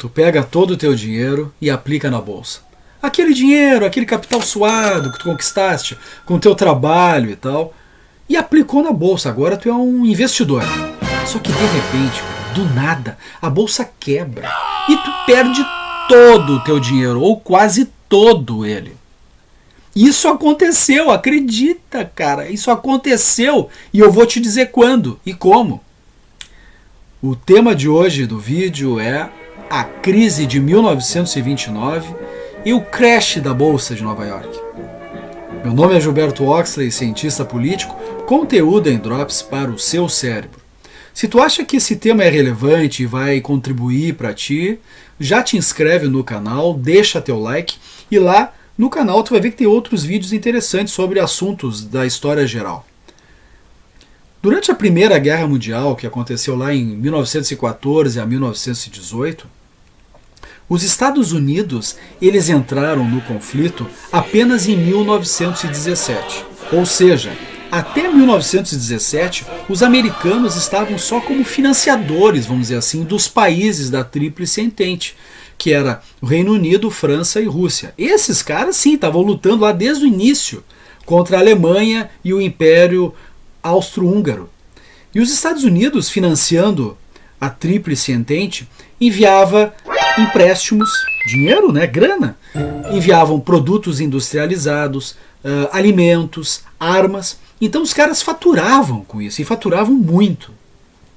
Tu pega todo o teu dinheiro e aplica na bolsa. Aquele dinheiro, aquele capital suado que tu conquistaste com o teu trabalho e tal, e aplicou na bolsa. Agora tu é um investidor. Só que de repente, cara, do nada, a bolsa quebra e tu perde todo o teu dinheiro, ou quase todo ele. Isso aconteceu, acredita, cara, isso aconteceu, e eu vou te dizer quando e como. O tema de hoje do vídeo é a crise de 1929 e o crash da Bolsa de Nova York. Meu nome é Gilberto Oxley, cientista político, conteúdo em Drops para o seu cérebro. Se tu acha que esse tema é relevante e vai contribuir para ti, já te inscreve no canal, deixa teu like e lá no canal tu vai ver que tem outros vídeos interessantes sobre assuntos da história geral. Durante a Primeira Guerra Mundial, que aconteceu lá em 1914 a 1918, os Estados Unidos eles entraram no conflito apenas em 1917. Ou seja, até 1917, os americanos estavam só como financiadores, vamos dizer assim, dos países da Tríplice Entente, que era o Reino Unido, França e Rússia. Esses caras, sim, estavam lutando lá desde o início contra a Alemanha e o Império Austro-Húngaro. E os Estados Unidos, financiando a Tríplice Entente, enviava empréstimos, dinheiro, né, grana, enviavam produtos industrializados, alimentos, armas. Então os caras faturavam com isso, e faturavam muito.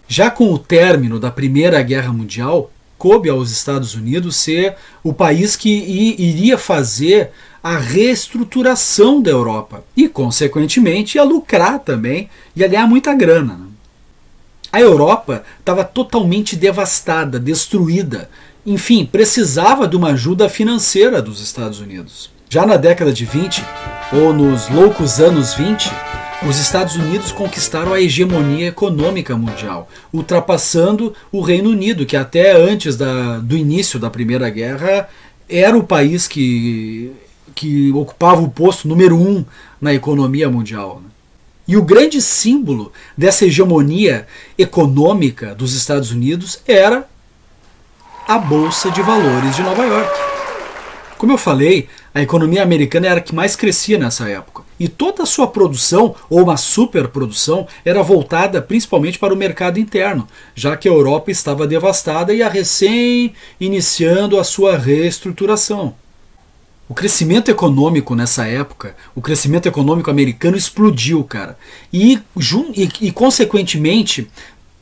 Já com o término da Primeira Guerra Mundial, coube aos Estados Unidos ser o país que iria fazer a reestruturação da Europa e, consequentemente, ia lucrar também, ia ganhar muita grana. A Europa estava totalmente devastada, destruída, enfim, precisava de uma ajuda financeira dos Estados Unidos. Já na década de 20, ou nos loucos anos 20, os Estados Unidos conquistaram a hegemonia econômica mundial, ultrapassando o Reino Unido, que até antes do início da Primeira Guerra era o país que ocupava o posto número 1 na economia mundial. E o grande símbolo dessa hegemonia econômica dos Estados Unidos era a Bolsa de Valores de Nova York. Como eu falei, a economia americana era a que mais crescia nessa época. E toda a sua produção, ou uma superprodução, era voltada principalmente para o mercado interno, já que a Europa estava devastada e recém iniciando a sua reestruturação. O crescimento econômico nessa época, o crescimento econômico americano explodiu, cara. E consequentemente,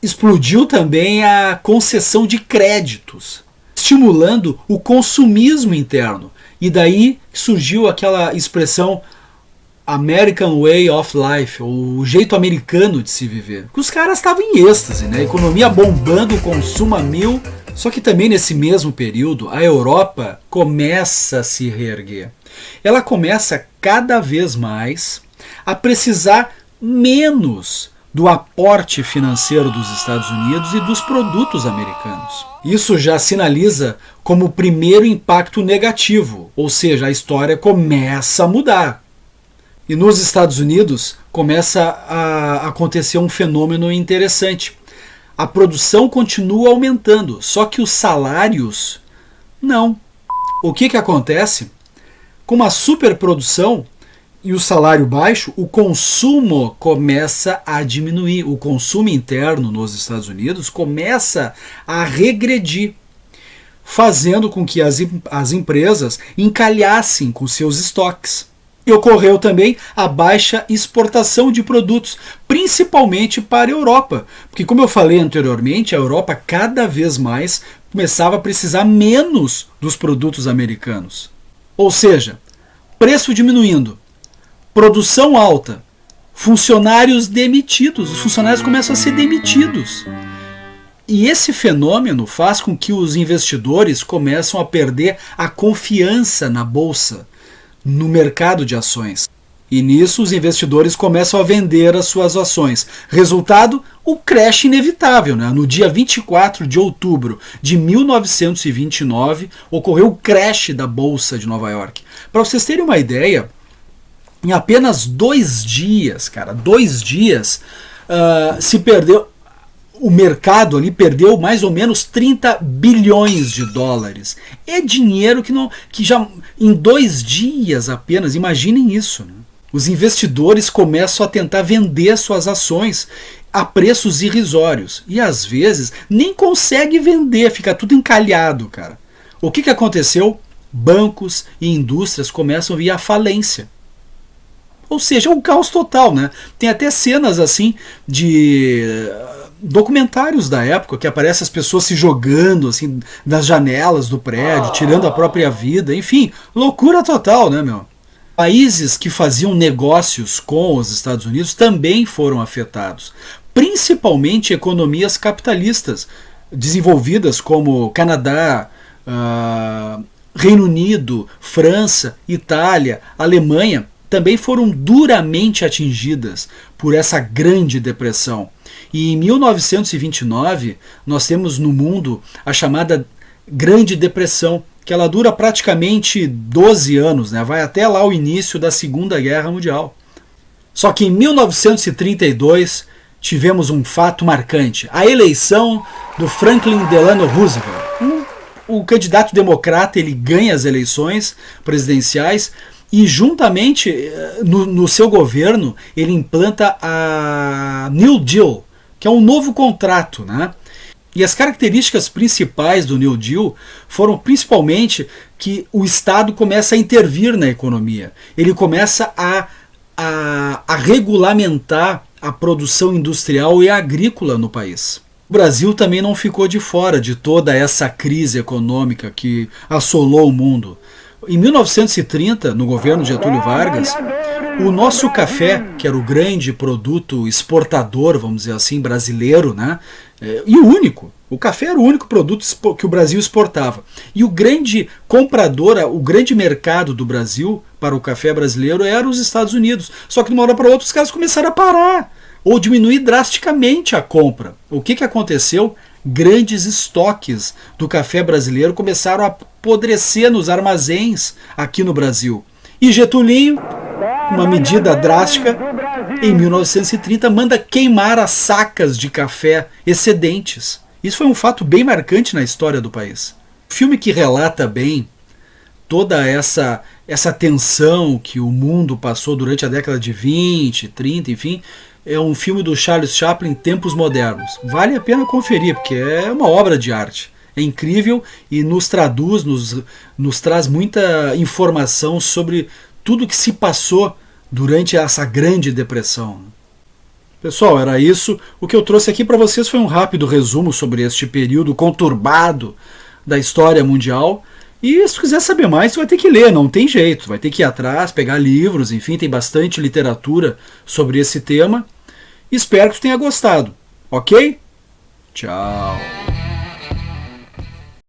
explodiu também a concessão de créditos, estimulando o consumismo interno. E daí surgiu aquela expressão American Way of Life, ou o jeito americano de se viver. Os caras estavam em êxtase, né? A economia bombando, o consumo a mil. Só que também nesse mesmo período, a Europa começa a se reerguer. Ela começa cada vez mais a precisar menos do aporte financeiro dos Estados Unidos e dos produtos americanos. Isso já sinaliza como o primeiro impacto negativo, ou seja, a história começa a mudar. E nos Estados Unidos começa a acontecer um fenômeno interessante. A produção continua aumentando, só que os salários não. O que acontece? Com uma superprodução e o salário baixo, o consumo começa a diminuir. O consumo interno nos Estados Unidos começa a regredir, fazendo com que as empresas encalhassem com seus estoques. E ocorreu também a baixa exportação de produtos, principalmente para a Europa. Porque, como eu falei anteriormente, a Europa cada vez mais começava a precisar menos dos produtos americanos. Ou seja, preço diminuindo, produção alta, funcionários demitidos. Os funcionários começam a ser demitidos. E esse fenômeno faz com que os investidores começam a perder a confiança na bolsa, no mercado de ações. E nisso os investidores começam a vender as suas ações. Resultado, o crash inevitável, né? No dia 24 de outubro de 1929, ocorreu o crash da Bolsa de Nova York. Para vocês terem uma ideia, em apenas 2 dias, cara, 2 dias, se perdeu o mercado ali perdeu mais ou menos 30 bilhões de dólares. É dinheiro que já em 2 dias apenas, imaginem isso, né? Os investidores começam a tentar vender suas ações a preços irrisórios. E às vezes nem consegue vender, fica tudo encalhado, cara. O que aconteceu? Bancos e indústrias começam a vir à falência. Ou seja, é um caos total, né? Tem até cenas assim de documentários da época que aparecem as pessoas se jogando assim das janelas do prédio, tirando a própria vida, enfim, loucura total, né, meu? Países que faziam negócios com os Estados Unidos também foram afetados, principalmente economias capitalistas desenvolvidas como Canadá, Reino Unido, França, Itália, Alemanha, também foram duramente atingidas por essa grande depressão. E em 1929 nós temos no mundo a chamada Grande Depressão, que ela dura praticamente 12 anos, né? Vai até lá o início da Segunda Guerra Mundial. Só que em 1932 tivemos um fato marcante, a eleição do Franklin Delano Roosevelt. O candidato democrata ele ganha as eleições presidenciais e juntamente no seu governo ele implanta a New Deal, que é um novo contrato, né? E as características principais do New Deal foram principalmente que o Estado começa a intervir na economia. Ele começa a regulamentar a produção industrial e agrícola no país. O Brasil também não ficou de fora de toda essa crise econômica que assolou o mundo. Em 1930, no governo de Getúlio Vargas, o nosso café, que era o grande produto exportador, vamos dizer assim, brasileiro, né? E o único. O café era o único produto que o Brasil exportava. E o grande comprador, o grande mercado do Brasil para o café brasileiro era os Estados Unidos. Só que de uma hora para outra os caras começaram a parar ou diminuir drasticamente a compra. O que aconteceu? Grandes estoques do café brasileiro começaram a apodrecer nos armazéns aqui no Brasil. E Getulinho, uma medida drástica, em 1930 manda queimar as sacas de café excedentes. Isso foi um fato bem marcante na história do país. O filme que relata bem toda essa tensão que o mundo passou durante a década de 20, 30, enfim, é um filme do Charles Chaplin, Tempos Modernos. Vale a pena conferir, porque é uma obra de arte. É incrível e nos traduz, nos traz muita informação sobre tudo que se passou durante essa grande depressão. Pessoal, era isso. O que eu trouxe aqui para vocês foi um rápido resumo sobre este período conturbado da história mundial. E se quiser saber mais, você vai ter que ler, não tem jeito. Vai ter que ir atrás, pegar livros, enfim, tem bastante literatura sobre esse tema. Espero que você tenha gostado, ok? Tchau!